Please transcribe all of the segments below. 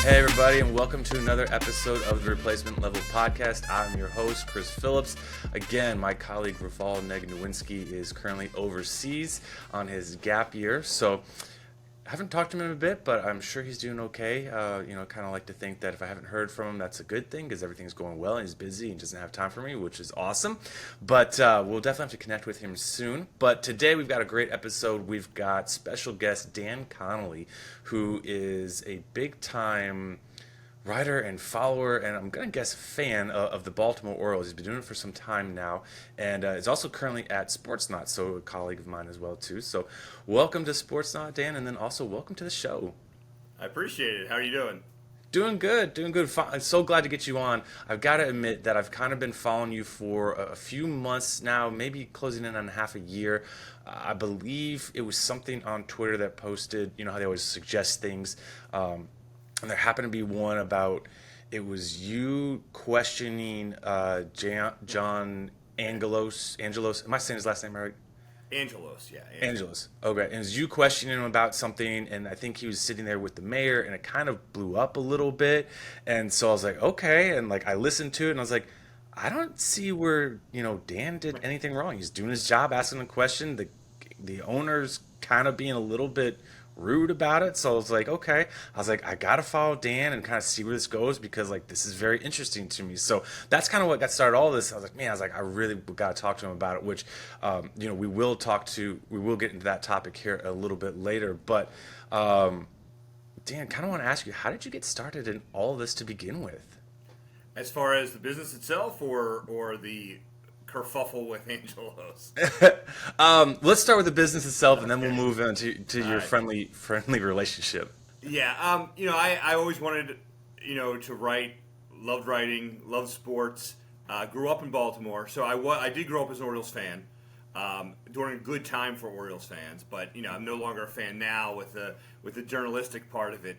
Hey everybody, and welcome to another episode of the Replacement Level Podcast. I'm your host, Chris Phillips. Again, my colleague Rafal Neg-Nowinski is currently overseas on his gap year, so I haven't talked to him in a bit, but I'm sure he's doing okay. Kind of like to think that if I haven't heard from him, that's a good thing because everything's going well and he's busy and doesn't have time for me, which is awesome. But we'll definitely have to connect with him soon. But today we've got a great episode. We've got special guest Dan Connolly, who is a big-time writer and follower, and I'm going to guess fan of the Baltimore Orioles. He's been doing it for some time now, and is also currently at Sportsnaut, so a colleague of mine as well, too. So welcome to Sportsnaut, Dan, and then also welcome to the show. I appreciate it. How are you doing? Doing good, doing good. I'm so glad to get you on. I've got to admit that I've kind of been following you for a few months now, maybe closing in on half a year. I believe it was something on Twitter that posted, you know how they always suggest things, and there happened to be one about, it was you questioning John Angelos. Am I saying his last name right? Angelos, yeah. Angelos. Okay. And it was you questioning him about something, and I think he was sitting there with the mayor, and it kind of blew up a little bit. And so I was like, okay. And like I listened to it, and I was like, I don't see where, Dan did anything wrong. He's doing his job, asking a question. The owner's kind of being a little bit rude about it. So I was like, okay. I was like, I gotta follow Dan and kind of see where this goes because like this is very interesting to me. So that's kind of what got started all this. I was like, I really gotta talk to him about it, which we will get into that topic here a little bit later. But Dan, kind of want to ask you, how did you get started in all this to begin with? As far as the business itself or the kerfuffle with Angelos? Let's start with the business itself, and then we'll move on to your right. friendly relationship. Yeah, I always wanted, to write, loved writing, loved sports. Grew up in Baltimore, so I did grow up as an Orioles fan. During a good time for Orioles fans, but I'm no longer a fan now with the journalistic part of it.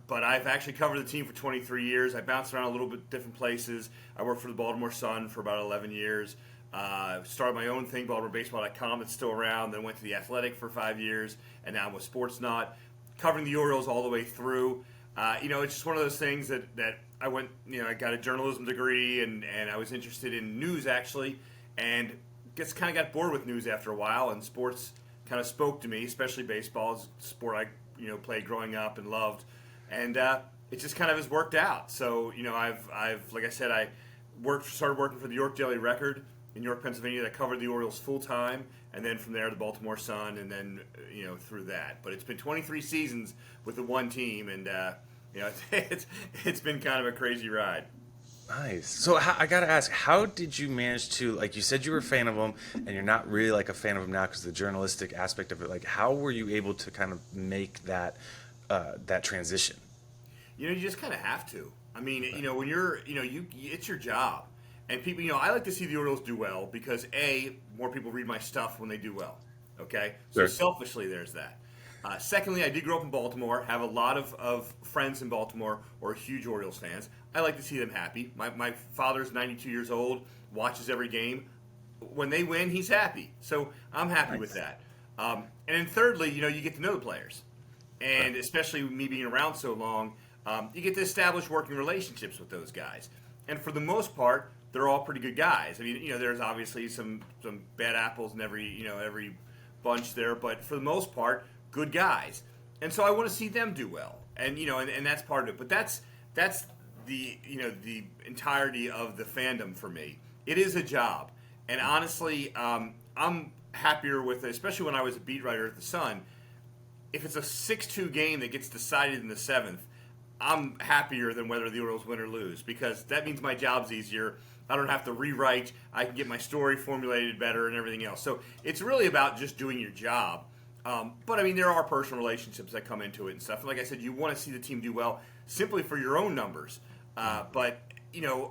But I've actually covered the team for 23 years. I bounced around a little bit different places. I worked for the Baltimore Sun for about 11 years. Started my own thing, BaltimoreBaseball.com. It's still around. Then went to The Athletic for 5 years, and now I'm with Sportsnaut, covering the Orioles all the way through. It's just one of those things that I went, I got a journalism degree, and I was interested in news, actually, and just kind of got bored with news after a while, and sports kind of spoke to me, especially baseball. It's a sport I played growing up and loved. And it just kind of has worked out. So, I've like I said, I started working for the York Daily Record in York, Pennsylvania. That covered the Orioles full time, and then from there the Baltimore Sun, and then through that. But it's been 23 seasons with the one team, and it's been kind of a crazy ride. Nice. So I gotta ask, how did you manage to, like you said you were a fan of him, and you're not really like a fan of him now because of the journalistic aspect of it. Like, how were you able to kind of make that transition? You just kind of have to. I mean, when you're, it's your job. And people, I like to see the Orioles do well because, A, more people read my stuff when they do well. Okay? So Sure. selfishly, there's that. Secondly, I did grow up in Baltimore, have a lot of friends in Baltimore who are huge Orioles fans. I like to see them happy. My father's 92 years old, watches every game. When they win, he's happy. So I'm happy with that. And then thirdly, you get to know the players. And especially me being around so long, you get to establish working relationships with those guys. And for the most part, they're all pretty good guys. I mean, there's obviously some bad apples in every bunch there, but for the most part, good guys. And so I want to see them do well. And and that's part of it. But that's the the entirety of the fandom for me. It is a job. And honestly, I'm happier with it, especially when I was a beat writer at the Sun. If it's a 6-2 game that gets decided in the 7th, I'm happier than whether the Orioles win or lose because that means my job's easier. I don't have to rewrite. I can get my story formulated better and everything else. So it's really about just doing your job. But I mean, there are personal relationships that come into it and stuff. And like I said, you want to see the team do well simply for your own numbers. But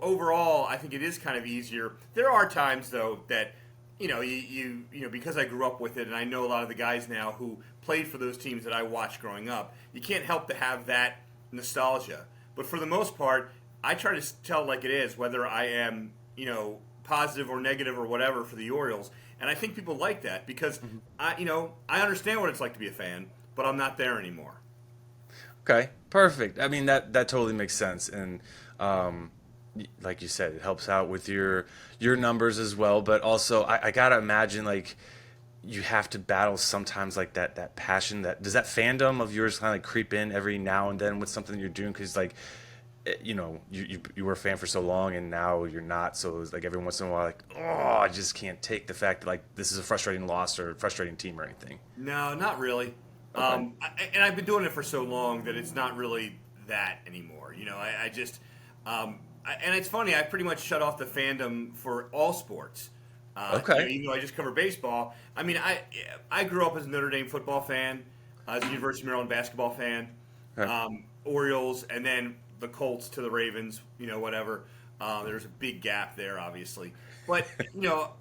overall, I think it is kind of easier. There are times though that you because I grew up with it and I know a lot of the guys now who played for those teams that I watched growing up. You can't help to have that nostalgia. But for the most part, I try to tell it like it is, whether I am, positive or negative or whatever for the Orioles. And I think people like that because I understand what it's like to be a fan, but I'm not there anymore. Okay, perfect. I mean that totally makes sense, and um, like you said, it helps out with your numbers as well. But also, I gotta imagine like you have to battle sometimes like that passion. That does that fandom of yours kind of like creep in every now and then with something you're doing because like you know you were a fan for so long and now you're not. So it's like every once in a while like oh I just can't take the fact that like this is a frustrating loss or frustrating team or anything. No, not really. Okay. And I've been doing it for so long that it's not really that anymore. I just, and it's funny. I pretty much shut off the fandom for all sports. Okay. Even though I just cover baseball. I mean, I grew up as a Notre Dame football fan, as a University of Maryland basketball fan, Okay. Orioles, and then the Colts to the Ravens. Whatever. There's a big gap there, obviously. But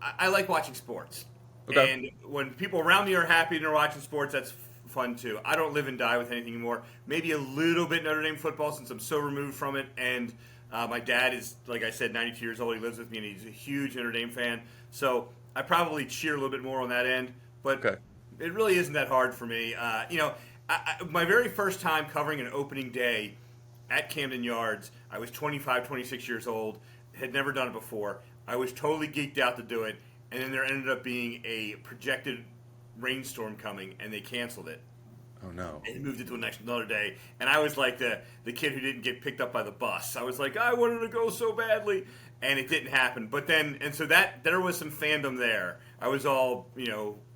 I like watching sports. Okay. And when people around me are happy and they're watching sports, that's fun too. I don't live and die with anything anymore. Maybe a little bit Notre Dame football since I'm so removed from it. And my dad is, like I said, 92 years old. He lives with me and he's a huge Notre Dame fan. So I probably cheer a little bit more on that end. But Okay. it really isn't that hard for me. My very first time covering an opening day at Camden Yards, I was 25, 26 years old, had never done it before. I was totally geeked out to do it, and then there ended up being a projected rainstorm coming, and they canceled it. Oh no. And moved it to another day, and I was like the kid who didn't get picked up by the bus. I was like, I wanted to go so badly, and it didn't happen. But then, and so that there was some fandom there. I was all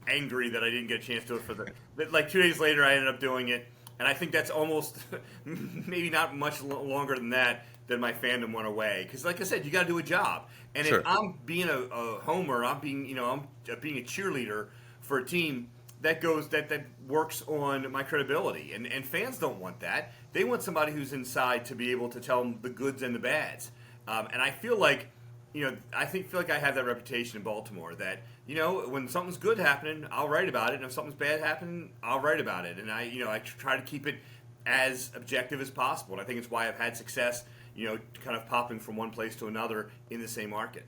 angry that I didn't get a chance to do it for the. But like 2 days later, I ended up doing it, and I think that's almost maybe not much longer than that my fandom went away. Because like I said, you got to do a job, and Sure. if I'm being a homer, I'm being I'm being a cheerleader for a team that works on my credibility, and fans don't want that. They want somebody who's inside to be able to tell them the goods and the bads. And I feel like feel like I have that reputation in Baltimore that when something's good happening, I'll write about it, and if something's bad happening, I'll write about it. And I try to keep it as objective as possible. And I think it's why I've had success, kind of popping from one place to another in the same market.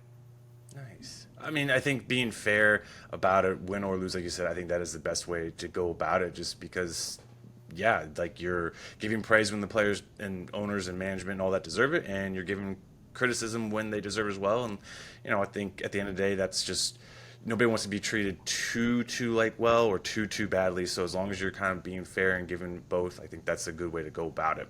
Nice. I mean, I think being fair about it, win or lose, like you said, I think that is the best way to go about it. Just because, yeah, like you're giving praise when the players and owners and management and all that deserve it, and you're giving criticism when they deserve as well. And I think at the end of the day, that's just nobody wants to be treated too like well or too badly. So as long as you're kind of being fair and giving both, I think that's a good way to go about it.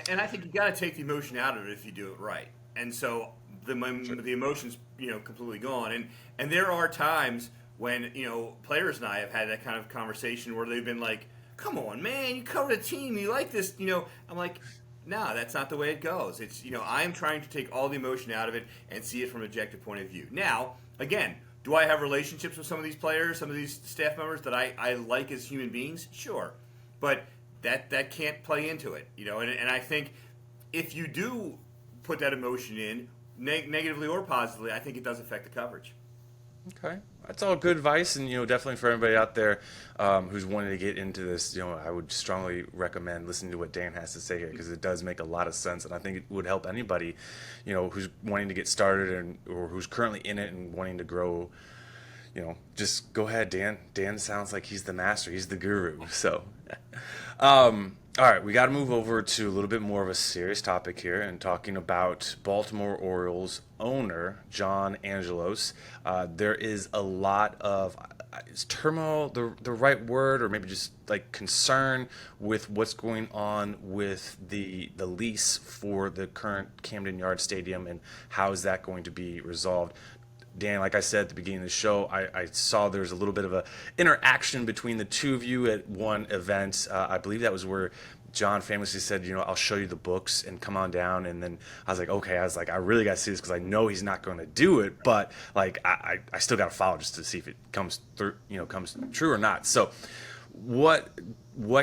And I think you got to take the emotion out of it if you do it right. And so the emotion's completely gone. And there are times when players and I have had that kind of conversation where they've been like, "Come on, man, you covered a team, you like this." I'm like, "No, that's not the way it goes. It's I am trying to take all the emotion out of it and see it from an objective point of view." Now, again, do I have relationships with some of these players, some of these staff members that I like as human beings? Sure, but that can't play into it, And I think if you do put that emotion in, negatively or positively, I think it does affect the coverage. Okay, that's all good advice, and definitely for everybody out there who's wanting to get into this, I would strongly recommend listening to what Dan has to say here because it does make a lot of sense, and I think it would help anybody, who's wanting to get started or who's currently in it and wanting to grow. Just go ahead, Dan. Dan sounds like he's the master. He's the guru. So, all right, we got to move over to a little bit more of a serious topic here and talking about Baltimore Orioles owner John Angelos. There is a lot of is turmoil the right word, or maybe just like concern with what's going on with the lease for the current Camden Yards Stadium and how is that going to be resolved. Dan, like I said at the beginning of the show, I saw there was a little bit of a interaction between the two of you at one event. I believe that was where John famously said, I'll show you the books and come on down. And then I was like, okay, I really got to see this because I know he's not going to do it. But like, I still got to follow just to see if it comes through, comes true or not. So what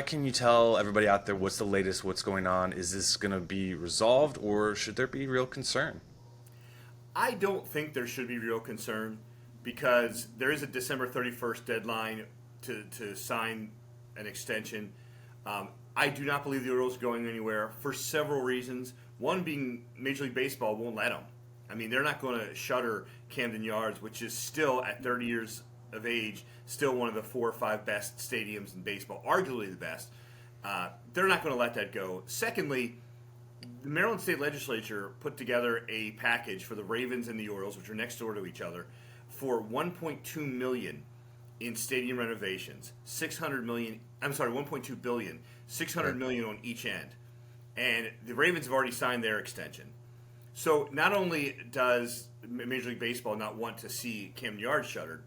can you tell everybody out there? What's the latest? What's going on? Is this going to be resolved or should there be real concern? I don't think there should be real concern because there is a December 31st deadline to sign an extension. I do not believe the Orioles are going anywhere for several reasons. One being Major League Baseball won't let them. I mean, they're not going to shutter Camden Yards, which is still, at 30 years of age, still one of the 4 or 5 best stadiums in baseball, arguably the best. They're not going to let that go. Secondly, the Maryland State Legislature put together a package for the Ravens and the Orioles, which are next door to each other, for $1.2 million in stadium renovations. $1.2 billion, $600 million on each end. And the Ravens have already signed their extension. So not only does Major League Baseball not want to see Camden Yards shuttered,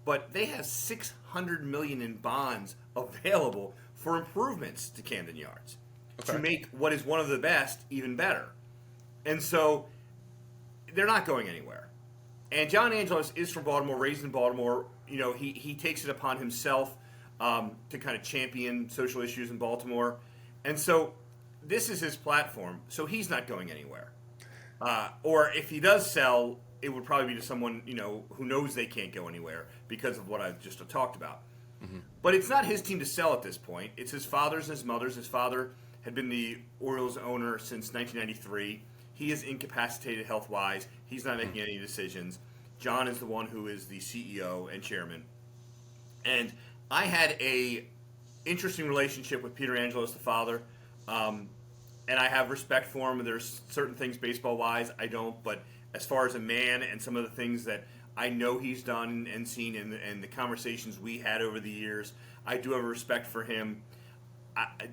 but they have $600 million in bonds available for improvements to Camden Yards to make what is one of the best even better. And so they're not going anywhere. And John Angelos is from Baltimore, raised in Baltimore. You know, he takes it upon himself to kind of champion social issues in Baltimore. And so this is his platform, so he's not going anywhere. Or if he does sell, it would probably be to someone, you know, who knows they can't go anywhere because of what I've just talked about. Mm-hmm. But it's not his team to sell at this point. It's his father's and his mother's. His father had been the Orioles owner since 1993. He is incapacitated health-wise. He's not making any decisions. John is the one who is the CEO and chairman. And I had a interesting relationship with Peter Angelos, the father. And I have respect for him. There's certain things baseball-wise I don't, but as far as a man and some of the things that I know he's done and seen and the conversations we had over the years, I do have a respect for him.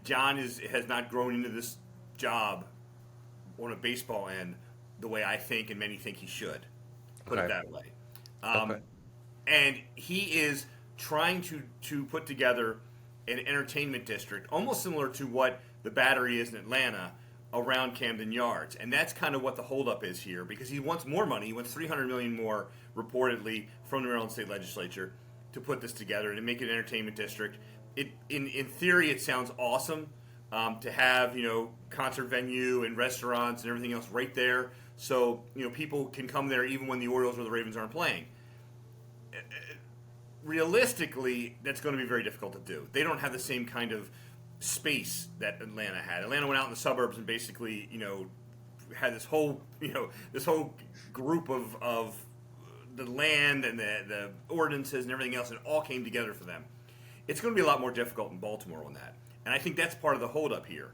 John has not grown into this job on a baseball end the way I think and many think he should. Put it that way. And he is trying to put together an entertainment district, almost similar to what the Battery is in Atlanta, around Camden Yards. And that's kind of what the holdup is here, because he wants more money. He wants $300 million more, reportedly, from the Maryland State Legislature to put this together and to make it an entertainment district. In theory, it sounds awesome to have, you know, concert venue and restaurants and everything else right there, so, you know, people can come there even when the Orioles or the Ravens aren't playing. Realistically, that's going to be very difficult to do. They don't have the same kind of space that Atlanta had. Atlanta went out in the suburbs and basically, you know, had this whole group of the land and the ordinances and everything else, and it all came together for them. It's going to be a lot more difficult in Baltimore on that. And I think that's part of the holdup here.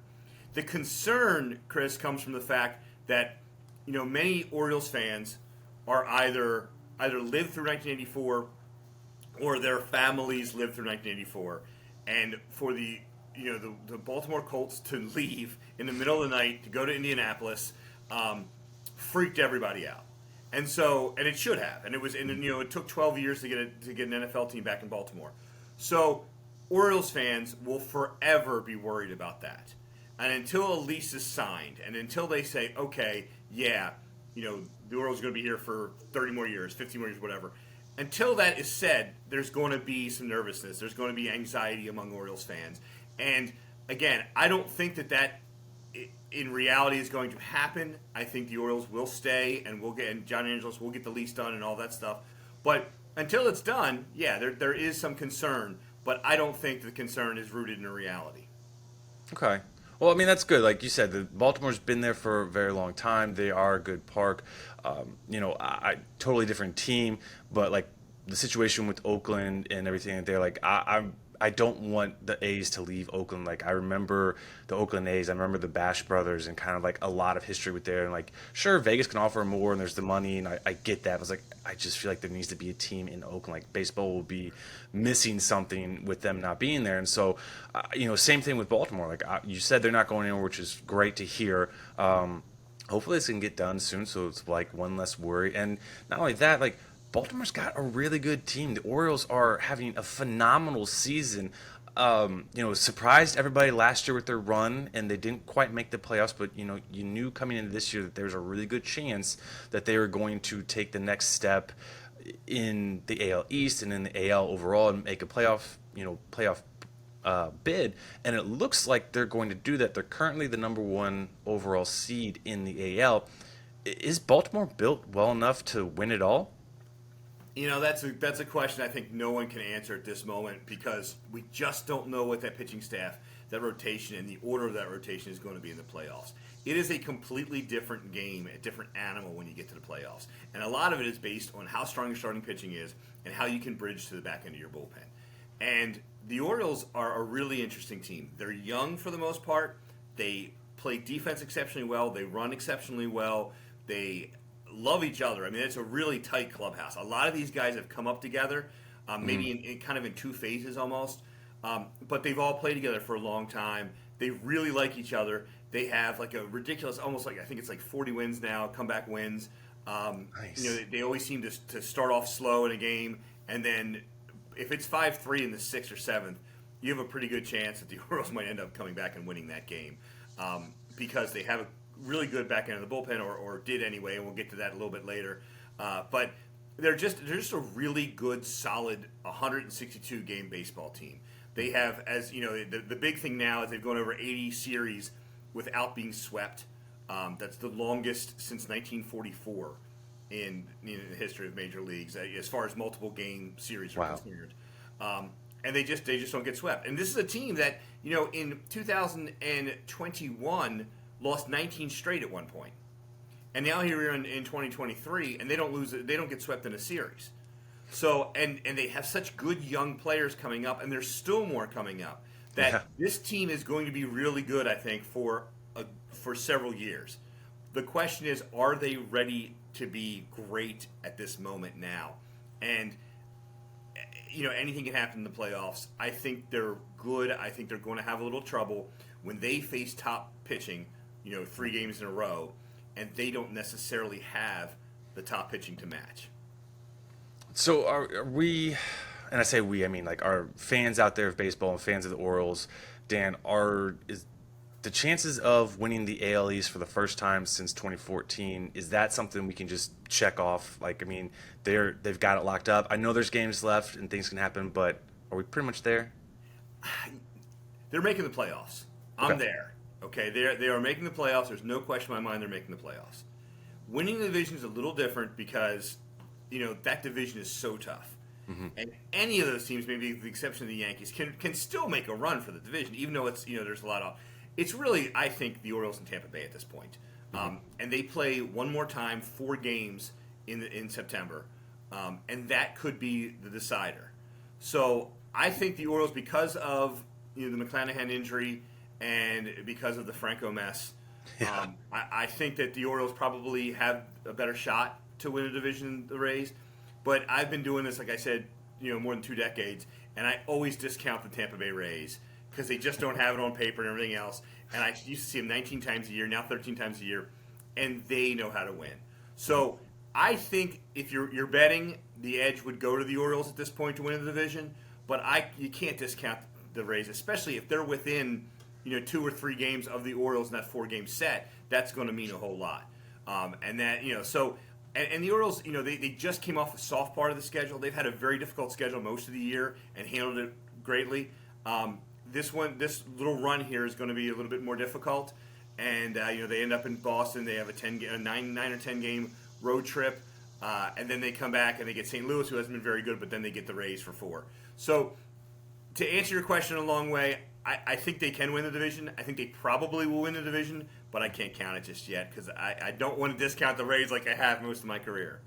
The concern, Chris, comes from the fact that, you know, many Orioles fans are either lived through 1984 or their families lived through 1984. And for the Baltimore Colts to leave in the middle of the night to go to Indianapolis freaked everybody out. And so, and it should have. And it took 12 years to get an NFL team back in Baltimore. So Orioles fans will forever be worried about that. And until a lease is signed, and until they say, okay, yeah, you know, the Orioles are going to be here for 30 more years, 50 more years, whatever. Until that is said, there's going to be some nervousness. There's going to be anxiety among Orioles fans. And again, I don't think that in reality is going to happen. I think the Orioles will stay, and John Angelos will get the lease done and all that stuff. But until it's done, yeah, there is some concern. But I don't think the concern is rooted in a reality. Okay. Well, I mean, that's good. Like you said, Baltimore's been there for a very long time. They are a good park. I totally different team, but like the situation with Oakland and everything, they're like, I don't want the A's to leave Oakland. Like, I remember the Oakland A's. I remember the Bash brothers and kind of like a lot of history with there. And like, sure, Vegas can offer more and there's the money, and I get that. I was like, I just feel like there needs to be a team in Oakland. Like, baseball will be missing something with them not being there. And so, same thing with Baltimore. Like, you said they're not going anywhere, which is great to hear. Hopefully this can get done soon, so it's like one less worry. And not only that, like, Baltimore's got a really good team. The Orioles are having a phenomenal season. Surprised everybody last year with their run, and they didn't quite make the playoffs, but you knew coming into this year that there's a really good chance that they were going to take the next step in the AL East and in the AL overall and make a playoff bid, and it looks like they're going to do that. They're currently the number one overall seed in the AL. Is Baltimore built well enough to win it all? That's a question I think no one can answer at this moment, because we just don't know what that pitching staff, that rotation, and the order of that rotation is going to be in the playoffs. It is a completely different game, a different animal when you get to the playoffs. And a lot of it is based on how strong your starting pitching is and how you can bridge to the back end of your bullpen. And the Orioles are a really interesting team. They're young for the most part. They play defense exceptionally well. They run exceptionally well. They love each other. I mean, it's a really tight clubhouse. A lot of these guys have come up together, maybe in kind of in two phases almost. But they've all played together for a long time. They really like each other. They have like a ridiculous, almost like I think it's like 40 wins now, comeback wins. Nice. They always seem to start off slow in a game, and then if it's 5-3 in the sixth or seventh, you have a pretty good chance that the Orioles might end up coming back and winning that game because they have a really good back end of the bullpen, or did anyway, and we'll get to that a little bit later. But they're just a really good, solid 162 game baseball team. They have, as you know, the big thing now is they've gone over 80 series without being swept. That's the longest since 1944 in the history of major leagues, as far as multiple game series are concerned. And they just don't get swept. And this is a team that, in 2021 lost 19 straight at one point. And now here we are in 2023, and they don't get swept in a series. So and they have such good young players coming up, and there's still more coming up. That this team is going to be really good, I think, for several years. The question is, are they ready to be great at this moment now? And anything can happen in the playoffs. I think they're good. I think they're going to have a little trouble when they face top pitching, 3 games in a row, and they don't necessarily have the top pitching to match. So are we, and I say we, I mean like our fans out there of baseball and fans of the Orioles, Dan, is the chances of winning the AL East for the first time since 2014, is that something we can just check off? Like, I mean, they've got it locked up. I know there's games left and things can happen, but are we pretty much there? They're making the playoffs. I'm there. Okay, they are making the playoffs. There's no question in my mind they're making the playoffs. Winning the division is a little different because, that division is so tough. Mm-hmm. And any of those teams, maybe with the exception of the Yankees, can still make a run for the division, even though it's, there's a lot of... It's really, I think, the Orioles and Tampa Bay at this point. Mm-hmm. And they play one more time, 4 games in September. And that could be the decider. So I think the Orioles, because of the McClanahan injury and because of the Franco mess, I think that the Orioles probably have a better shot to win a division than the Rays. But I've been doing this, like I said, more than 2 decades, and I always discount the Tampa Bay Rays because they just don't have it on paper and everything else. And I used to see them 19 times a year, now 13 times a year, and they know how to win. So I think if you're betting, the edge would go to the Orioles at this point to win the division. But you can't discount the Rays, especially if they're within 2 or 3 games of the Orioles in that 4-game set. That's going to mean a whole lot. And that so. And the Orioles, they just came off a soft part of the schedule. They've had a very difficult schedule most of the year and handled it greatly. This little run here is going to be a little bit more difficult, and they end up in Boston. They have a 9 or 10 game road trip, and then they come back and they get St. Louis, who hasn't been very good, but then they get the Rays for 4. So, to answer your question a long way, I think they can win the division. I think they probably will win the division, but I can't count it just yet because I don't want to discount the Rays like I have most of my career.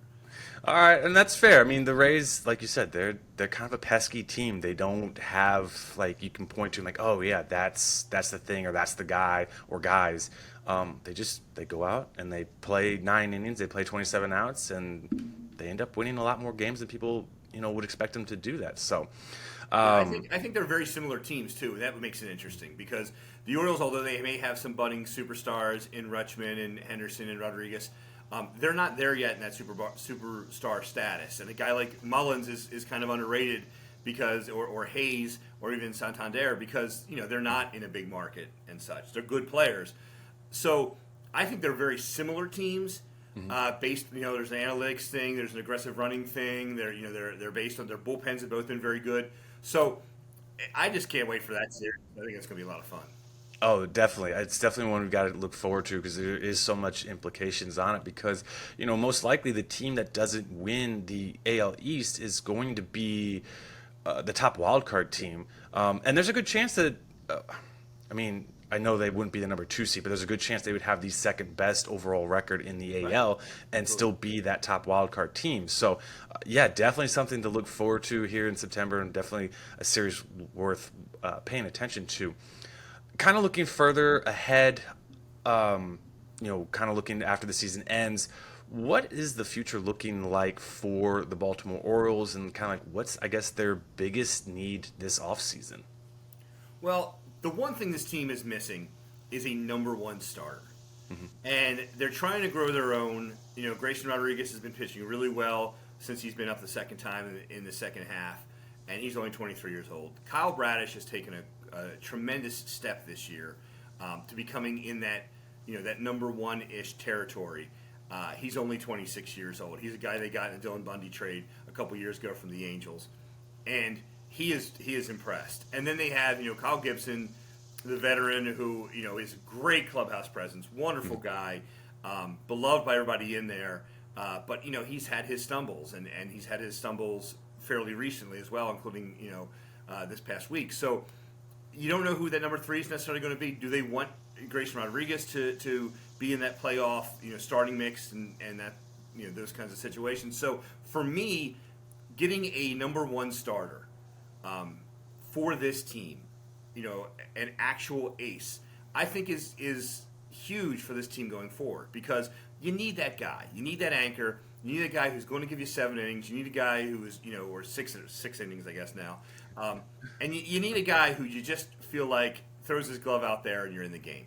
All right, and that's fair. I mean, the Rays, like you said, they're kind of a pesky team. They don't have you can point to like, oh yeah, that's the thing, or that's the guy or guys. They go out and they play 9 innings, they play 27 outs, and they end up winning a lot more games than people would expect them to do that. So. I think they're very similar teams too. That makes it interesting because the Orioles, although they may have some budding superstars in Rutschman and Henderson and Rodriguez, they're not there yet in that superstar status. And a guy like Mullins is kind of underrated because, or Hayes, or even Santander because they're not in a big market and such. They're good players, so I think they're very similar teams. Mm-hmm. Based, there's an analytics thing, there's an aggressive running thing. They're based on their bullpens have both been very good. So I just can't wait for that series. I think it's going to be a lot of fun. Oh, definitely. It's definitely one we've got to look forward to because there is so much implications on it because, most likely the team that doesn't win the AL East is going to be the top wildcard team. And there's a good chance that, I know they wouldn't be the number 2 seed, but there's a good chance they would have the second best overall record in the Right. AL and still be that top wild card team. So, yeah, definitely something to look forward to here in September, and definitely a series worth paying attention to. Kind of looking further ahead, kind of looking after the season ends. What is the future looking like for the Baltimore Orioles, and kind of like what's, I guess, their biggest need this offseason? Well, the one thing this team is missing is a number one starter. And they're trying to grow their own. Grayson Rodriguez has been pitching really well since he's been up the second time in the second half, and he's only 23 years old. Kyle Bradish has taken a tremendous step this year to becoming in that that number one-ish territory. He's only 26 years old. He's a guy they got in the Dylan Bundy trade a couple years ago from the Angels, and he is impressed. And then they have Kyle Gibson, the veteran, who is a great clubhouse presence, wonderful guy, beloved by everybody in there. But he's had his stumbles, and he's had his stumbles fairly recently as well, including this past week. So you don't know who that number 3 is necessarily going to be. Do they want Grayson Rodriguez to be in that playoff starting mix and that those kinds of situations? So for me, getting a number one starter for this team, an actual ace, I think is huge for this team going forward, because you need that guy. You need that anchor. You need a guy who's going to give you 7 innings. You need a guy who is, or six innings, I guess now. And you need a guy who you just feel like throws his glove out there and you're in the game.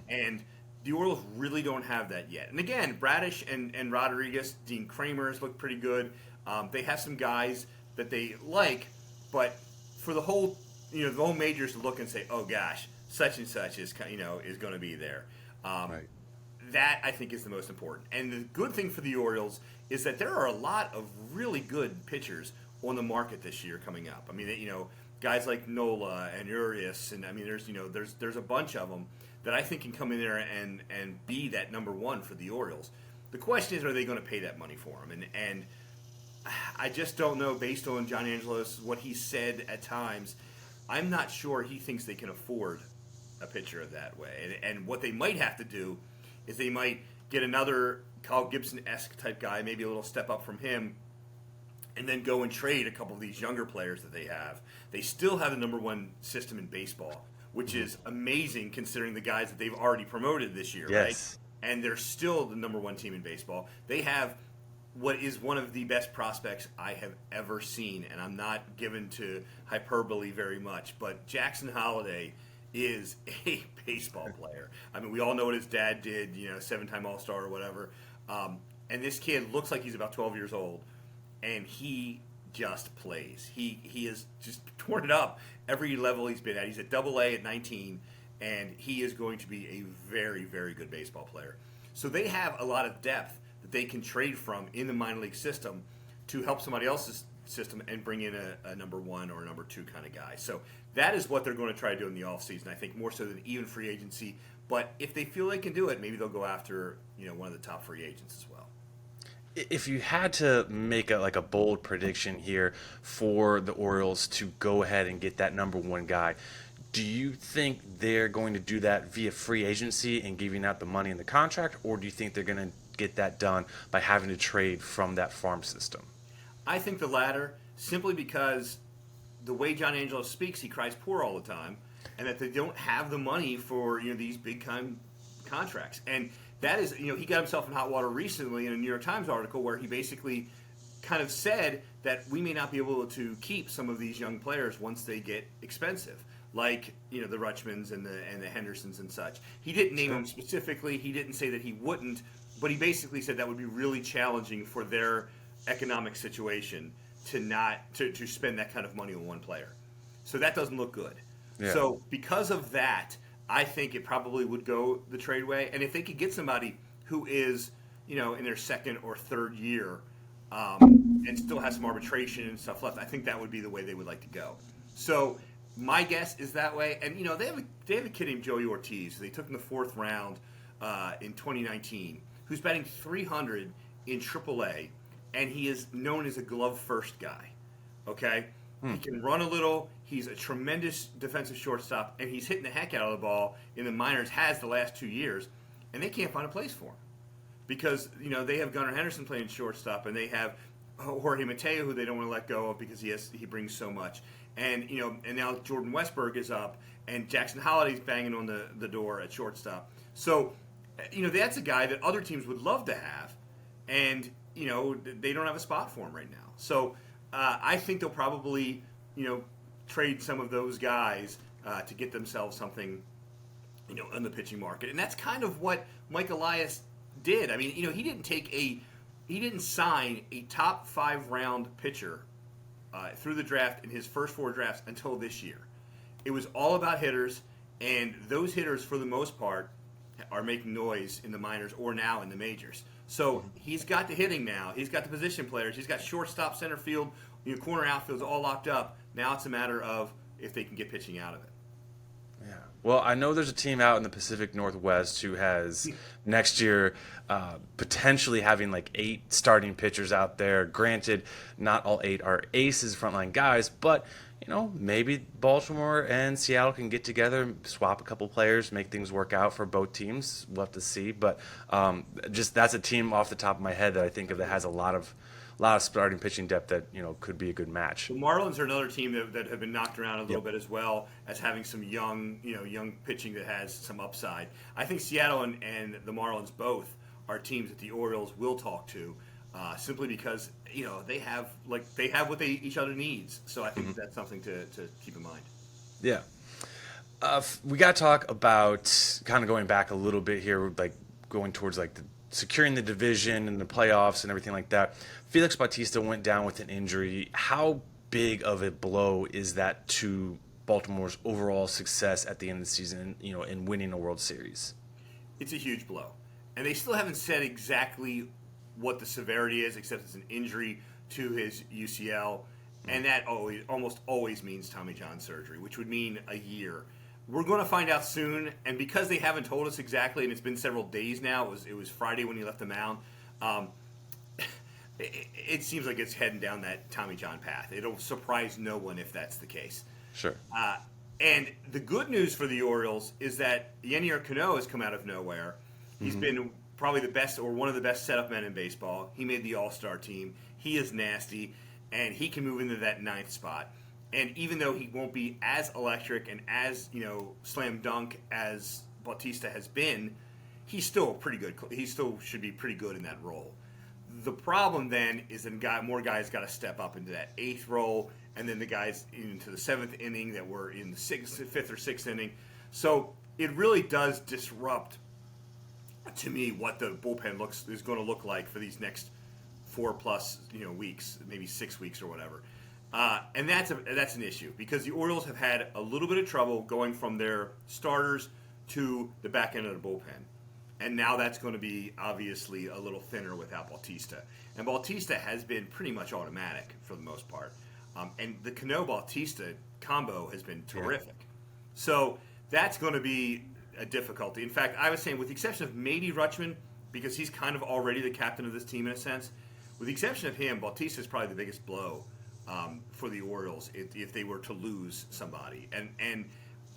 And the Orioles really don't have that yet. And again, Bradish and Rodriguez, Dean Kramer's look pretty good. They have some guys that they like, but for the whole majors to look and say, oh gosh, such and such is going to be there. Right. That, I think, is the most important. And the good thing for the Orioles is that there are a lot of really good pitchers on the market this year coming up. I mean, guys like Nola and Urias, and I mean, there's a bunch of them that I think can come in there and be that number one for the Orioles. The question is, are they going to pay that money for him? And I just don't know, based on John Angelos, what he said at times. I'm not sure he thinks they can afford a pitcher of that way. And what they might have to do is they might get another Kyle Gibson-esque type guy, maybe a little step up from him, and then go and trade a couple of these younger players that they have. They still have the number one system in baseball, which is amazing considering the guys that they've already promoted this year, Yes. right? And they're still the number one team in baseball. They have what is one of the best prospects I have ever seen, and I'm not given to hyperbole very much, but Jackson Holliday is a baseball player. I mean, we all know what his dad did, 7-time All-Star or whatever. And this kid looks like he's about 12 years old, and he just plays. He has just torn it up every level he's been at. He's at Double-A at 19, and he is going to be a very, very good baseball player. So they have a lot of depth that they can trade from in the minor league system to help somebody else's system and bring in a number one or a number two kind of guy. So that is what they're going to try to do in the offseason, I think, more so than even free agency. But if they feel they can do it, maybe they'll go after one of the top free agents as well. If you had to make a bold prediction here for the Orioles to go ahead and get that number one guy, do you think they're going to do that via free agency and giving out the money in the contract, or do you think they're going to get that done by having to trade from that farm system? I think the latter, simply because the way John Angelos speaks, he cries poor all the time, and that they don't have the money for these big contracts. And that is, he got himself in hot water recently in a New York Times article where he basically kind of said that we may not be able to keep some of these young players once they get expensive, like the Rutschmans and the Hendersons and such. He didn't name them specifically. He didn't say that he wouldn't, but he basically said that would be really challenging for their economic situation to spend that kind of money on one player. So that doesn't look good. Yeah. So because of that, I think it probably would go the trade way. And if they could get somebody who is, in their second or third year and still has some arbitration and stuff left, I think that would be the way they would like to go. So my guess is that way. And, they have a kid named Joey Ortiz who they took in the 4th round in 2019 who's batting .300 in AAA, and he is known as a glove-first guy, okay? He can run a little. He's a tremendous defensive shortstop, and he's hitting the heck out of the ball in the minors, has the last 2 years, and they can't find a place for him. Because, they have Gunnar Henderson playing shortstop, and they have Jorge Mateo, who they don't want to let go of because he brings so much. And, and now Jordan Westberg is up, and Jackson Holliday's banging on the door at shortstop. So, that's a guy that other teams would love to have, and, they don't have a spot for him right now. So, I think they'll probably, trade some of those guys to get themselves something, in the pitching market. And that's kind of what Mike Elias did. I mean, he didn't sign a top 5 round pitcher through the draft in his first 4 drafts until this year. It was all about hitters, and those hitters, for the most part, are making noise in the minors or now in the majors. So he's got the hitting now. He's got the position players. He's got shortstop, center field, corner outfields all locked up. Now it's a matter of if they can get pitching out of it. Yeah. Well, I know there's a team out in the Pacific Northwest who has next year potentially having like 8 starting pitchers out there. Granted, not all 8 are aces, frontline guys, but maybe Baltimore and Seattle can get together, swap a couple players, make things work out for both teams. We'll have to see, but just that's a team off the top of my head that I think of that has a lot of starting pitching depth that could be a good match. The Marlins are another team that have been knocked around a little bit as well as having some young pitching that has some upside. I think Seattle and the Marlins both are teams that the Orioles will talk to, simply because they have what each other needs. So I think that's something to keep in mind. Yeah. We got to talk about kind of going back a little bit here, like going towards like securing the division and the playoffs and everything like that. Felix Bautista went down with an injury. How big of a blow is that to Baltimore's overall success at the end of the season, in winning a World Series? It's a huge blow. And they still haven't said exactly what the severity is, except it's an injury to his UCL. And that almost always means Tommy John surgery, which would mean a year. We're going to find out soon, and because they haven't told us exactly, and it's been several days now, it was Friday when he left the mound, it seems like it's heading down that Tommy John path. It'll surprise no one if that's the case. Sure. And the good news for the Orioles is that Yennier Cano has come out of nowhere. He's been probably the best or one of the best setup men in baseball. He made the All-Star team. He is nasty, and he can move into that 9th spot. And even though he won't be as electric and as slam dunk as Bautista has been, he's still pretty good. He still should be pretty good in that role. The problem then is that more guys got to step up into that 8th role, and then the guys into the 7th inning that were in the 5th or 6th inning. So it really does disrupt, to me, what the bullpen is going to look like for these next 4+ weeks, maybe 6 weeks or whatever. And that's an issue because the Orioles have had a little bit of trouble going from their starters to the back end of the bullpen. And now that's going to be obviously a little thinner without Bautista. And Bautista has been pretty much automatic for the most part. And the Cano-Bautista combo has been terrific. Yeah. So that's going to be a difficulty. In fact, I was saying with the exception of maybe Rutschman, because he's kind of already the captain of this team in a sense, with the exception of him, Bautista is probably the biggest blow for the Orioles if they were to lose somebody. And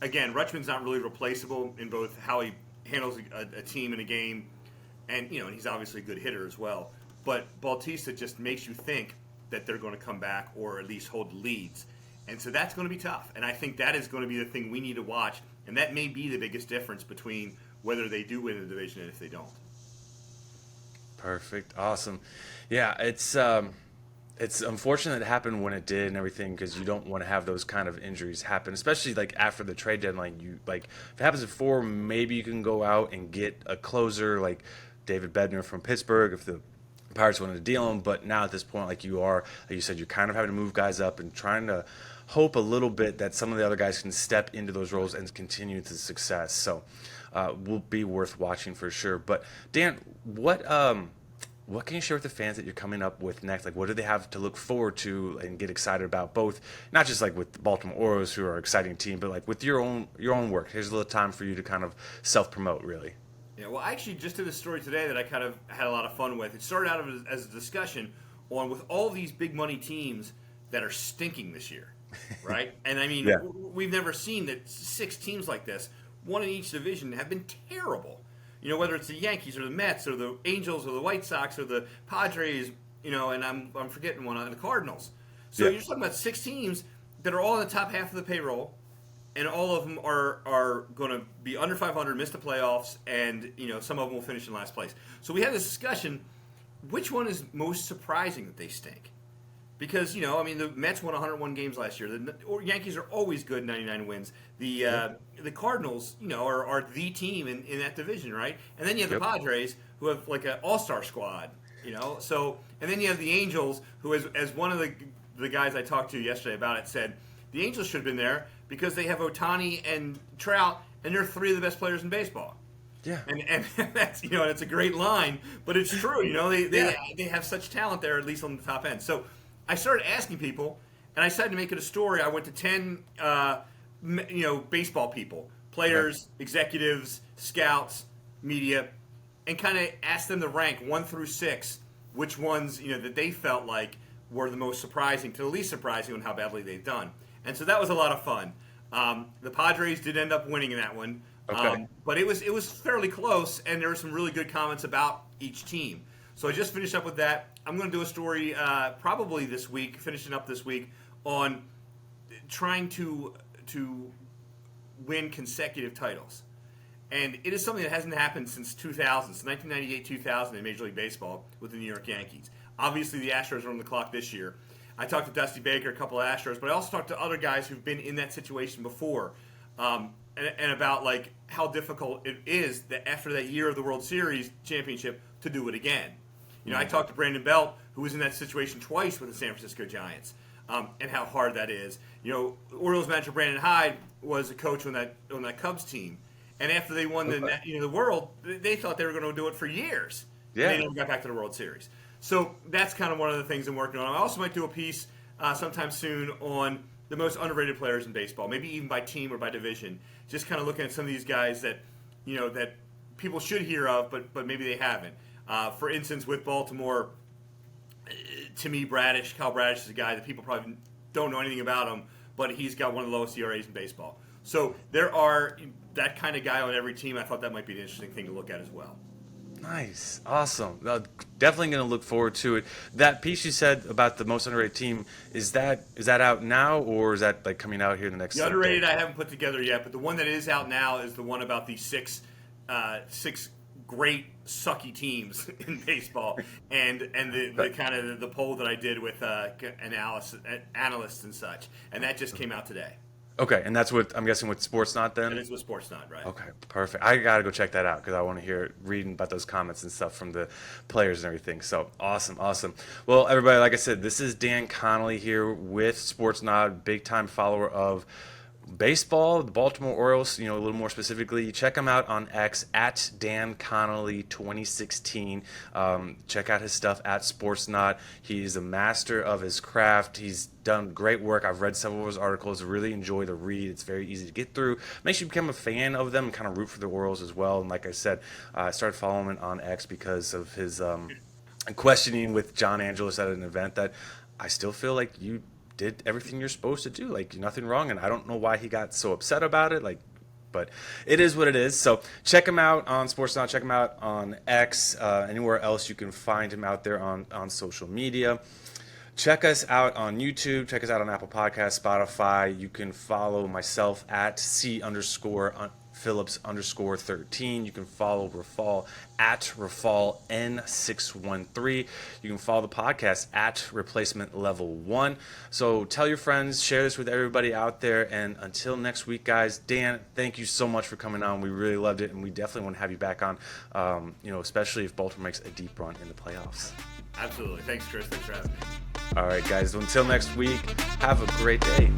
again, Rutschman's not really replaceable in both how he handles a team in a game, and and he's obviously a good hitter as well. But Bautista just makes you think that they're going to come back or at least hold leads. And so that's going to be tough. And I think that is going to be the thing we need to watch. And that may be the biggest difference between whether they do win the division and if they don't. Perfect. Awesome. Yeah, it's unfortunate it happened when it did and everything, because you don't want to have those kind of injuries happen, especially like after the trade deadline. You if it happens before, maybe you can go out and get a closer like David Bednar from Pittsburgh if the Pirates wanted to deal him. But now at this point, like you said, you're kind of having to move guys up and trying to hope a little bit that some of the other guys can step into those roles and continue to success. So will be worth watching for sure. But Dan, what can you share with the fans that you're coming up with next? Like, what do they have to look forward to and get excited about? Both, not just like with the Baltimore Orioles, who are an exciting team, but like with your own work. Here's a little time for you to kind of self-promote, really. Yeah, well, I actually just did a story today that I kind of had a lot of fun with. It started out as a discussion on with all these big money teams that are stinking this year. right? And I mean, Yeah. we've never seen that 6 teams like this, one in each division, have been terrible. Whether it's the Yankees or the Mets or the Angels or the White Sox or the Padres, and I'm forgetting one on the Cardinals. So Yeah. you're talking about 6 teams that are all in the top half of the payroll, and all of them are going to be under 500, miss the playoffs, and some of them will finish in last place. So we had this discussion: which one is most surprising that they stink? Because the Mets won 101 games last year. The Yankees are always good, 99 wins. The Cardinals, are the team in that division, right? And then you have the Padres, who have like an all-star squad, So, and then you have the Angels, who, as one of the guys I talked to yesterday about it said, the Angels should have been there because they have Ohtani and Trout, and they're 3 of the best players in baseball. Yeah. And that's it's a great line, but it's true. They have such talent there, at least on the top end. So I started asking people, and I decided to make it a story. I went to 10, baseball people, players, executives, scouts, media, and kind of asked them to rank 1 through 6, which ones that they felt like were the most surprising to the least surprising on how badly they've done. And so that was a lot of fun. The Padres did end up winning in that one, but it was fairly close, and there were some really good comments about each team. So I just finished up with that. I'm going to do a story probably this week, finishing up this week, on trying to win consecutive titles. And it is something that hasn't happened since 2000, since 1998-2000 in Major League Baseball with the New York Yankees. Obviously, the Astros are on the clock this year. I talked to Dusty Baker, a couple of Astros, but I also talked to other guys who've been in that situation before, and about like how difficult it is that after that year of the World Series championship to do it again. I talked to Brandon Belt, who was in that situation twice with the San Francisco Giants, and how hard that is. Orioles manager Brandon Hyde was a coach on that Cubs team, and after they won the World, they thought they were going to do it for years. Yeah. And they never got back to the World Series. So that's kind of one of the things I'm working on. I also might do a piece sometime soon on the most underrated players in baseball, maybe even by team or by division. Just kind of looking at some of these guys that that people should hear of, but maybe they haven't. For instance, with Baltimore, to me, Kyle Bradish is a guy that people probably don't know anything about him, but he's got one of the lowest ERAs in baseball. So there are that kind of guy on every team. I thought that might be an interesting thing to look at as well. Nice. Awesome. Definitely going to look forward to it. That piece you said about the most underrated team, is that out now, or is that like coming out here in the next The underrated I haven't put together yet, but the one that is out now is the one about the six great sucky teams in baseball, and the kind of the poll that I did with analysts and such, and that just came out today. Okay, and that's what I'm guessing with Sportsnaut then? It is with Sportsnaut, right? Okay, perfect. I got to go check that out because I want to reading about those comments and stuff from the players and everything. So awesome. Well, everybody, like I said, this is Dan Connolly here with Sportsnaut, big time follower of baseball, the Baltimore Orioles, a little more specifically. Check him out on X at Dan Connolly 2016. Check out his stuff at Sportsnaut. He's a master of his craft. He's done great work. I've read several of his articles. Really enjoy the read. It's very easy to get through. Makes you become a fan of them and kind of root for the Orioles as well. And like I said, I started following him on X because of his questioning with John Angelos at an event that I still feel like you did everything you're supposed to do, like nothing wrong, and I don't know why he got so upset about it, but it is what it is. So check him out on Sportsnaut, check him out on X, anywhere else you can find him out there on social media. Check us out on YouTube, check us out on Apple Podcasts, Spotify. You can follow myself at C_Phillips_13. You can follow Rafal at RafalN613. You can follow the podcast at Replacement Level 1. So tell your friends, share this with everybody out there. And until next week, guys, Dan, thank you so much for coming on. We really loved it, and we definitely want to have you back on, especially if Baltimore makes a deep run in the playoffs. Absolutely. Thanks, Chris. Thanks for having me. All right, guys, until next week, have a great day.